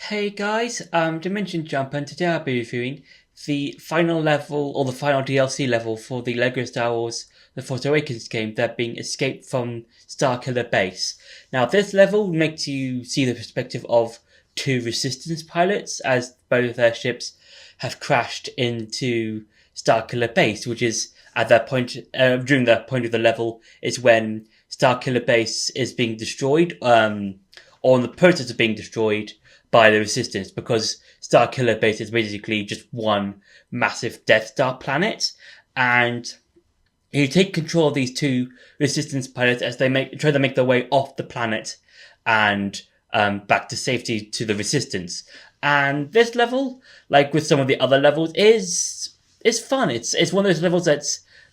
Hey guys, Dimension Jumper, and today I'll be reviewing the final level, or the final DLC level for the LEGO Star Wars The Force Awakens game, that being Escape from Starkiller Base. Now this level makes you see the perspective of two Resistance pilots as both their ships have crashed into Starkiller Base, which is at that point, during that point of the level, is when Starkiller Base is being destroyed, or in the process of being destroyed by the Resistance, because Starkiller Base is basically just one massive Death Star planet, and you take control of these two Resistance pilots as they try to make their way off the planet and back to safety to the Resistance. And this level, like with some of the other levels, is fun. It's one of those levels that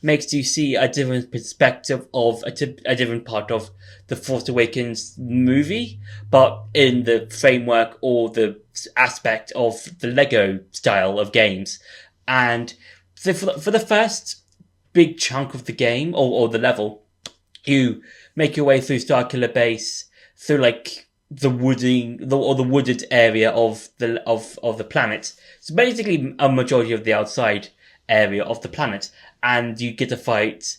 makes you see a different perspective of a different part of the Force Awakens movie, but in the framework or the aspect of the Lego style of games. And so for the first big chunk of the game, or the level, you make your way through Starkiller Base, through like the wooded area of the planet. So basically a majority of the outside area of the planet, and you get to fight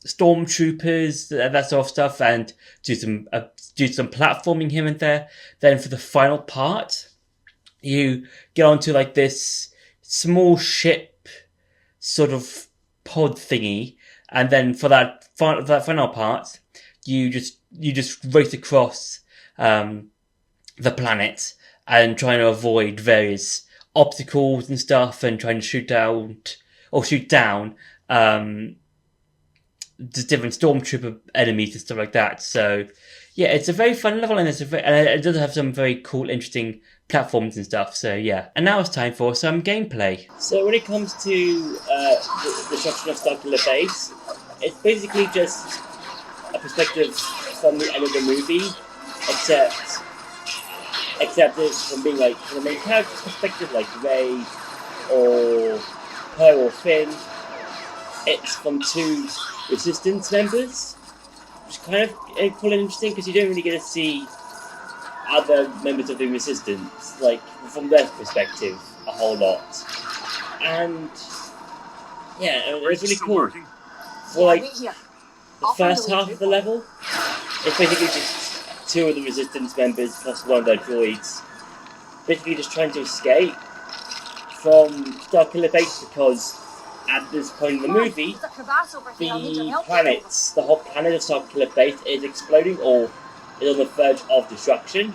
stormtroopers, that sort of stuff, and do some platforming here and there. Then for the final part, you get onto like this small ship sort of pod thingy, and then for that final part, you just race across the planet and trying to avoid various obstacles and stuff, and trying to shoot down the different stormtrooper enemies and stuff like that. So yeah, it's a very fun level, and it does have some very cool, interesting platforms and stuff. So yeah, and now it's time for some gameplay. So when it comes to the destruction of Starkiller Base, it's basically just a perspective from the end of the movie, except it's from being like from the main character's perspective, like Rey or her or Finn. It's from two Resistance members, which is kind of cool and interesting, because you don't really get to see other members of the Resistance, like from their perspective, a whole lot. And yeah, it's really cool. For like the first half of the level, it's basically just two of the Resistance members plus one of their droids, basically just trying to escape from Starkiller Base, because at this point in the movie, the whole planet of Starkiller Base is exploding or is on the verge of destruction.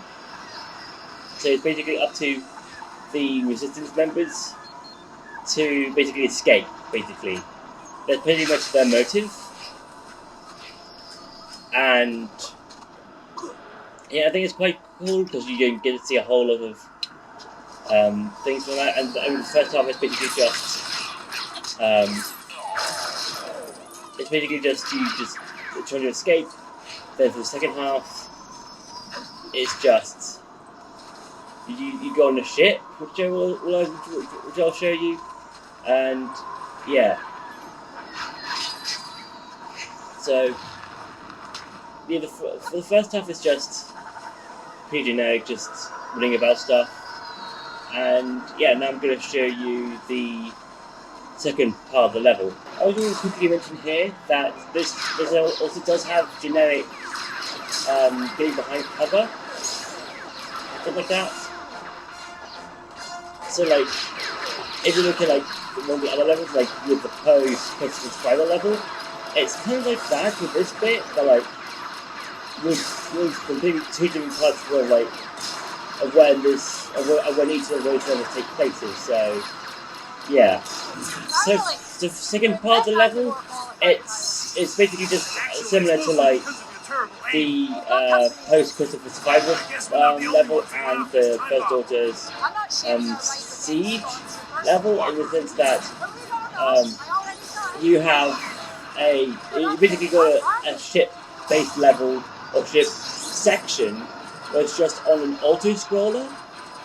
So it's basically up to the Resistance members to basically escape, basically. That's pretty much their motive. And yeah, I think it's quite cool, because you don't get to see a whole lot of things from that. And the first half is basically just you just trying to escape. Then for the second half, it's just you go on a ship, which I'll show you, and yeah. So yeah, for the first half is just pretty generic, just running about stuff, and yeah. Now I'm going to show you the second part of the level. I was going to quickly mention here that this also does have generic getting behind cover, stuff like that. So like, if you look at like one of the other levels, like with the post-Christmas Friday level, it's kind of like that with this bit, but like with completely two different parts of like of when each of those levels take places. So yeah. So the second part of the level, it's basically just similar to like the post-Christopher Survival level and the First Daughter's Siege level, in the sense that you basically got a ship-based level or ship section where it's just on an auto-scroller.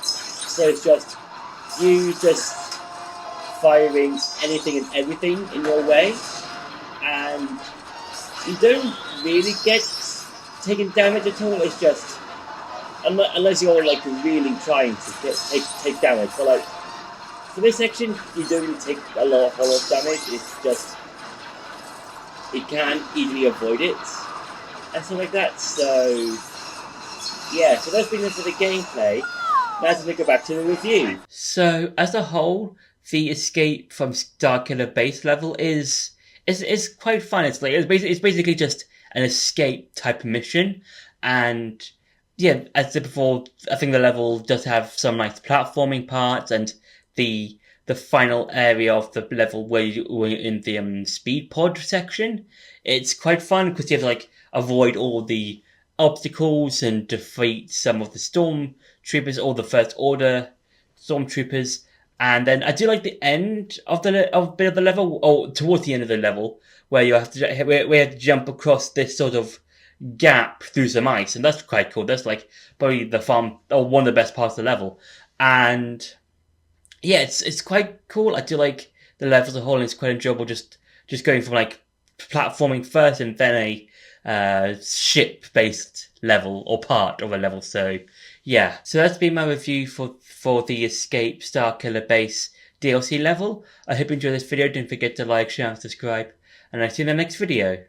So it's just you just firing anything and everything in your way, and you don't really get taken damage at all. It's just unless you're like really trying to take damage. But like for this section, you don't really take a whole lot of damage. It's just you can easily avoid it and stuff like that. So yeah, so that's been it for the gameplay. Now let's go back to the review. So as a whole, the escape from Starkiller base level is quite fun. It's basically just an escape type mission, and yeah, as I said before, I think the level does have some nice platforming parts, and the the final area of the level where you're in the speed pod section. It's quite fun because you have to like avoid all the obstacles and defeat some of the stormtroopers or the first order stormtroopers. And then I do like the end of of bit of the level, or towards the end of the level, where you have to where you have to jump across this sort of gap through some ice, and that's quite cool. That's like probably the fun or one of the best parts of the level. And yeah, it's quite cool. I do like the level as a whole, and it's quite enjoyable. Just going from like platforming first, and then a ship based level or part of a level. So yeah, so that's been my review for the Escape Starkiller Base DLC level. I hope you enjoyed this video. Don't forget to like, share, and subscribe, and I'll see you in the next video.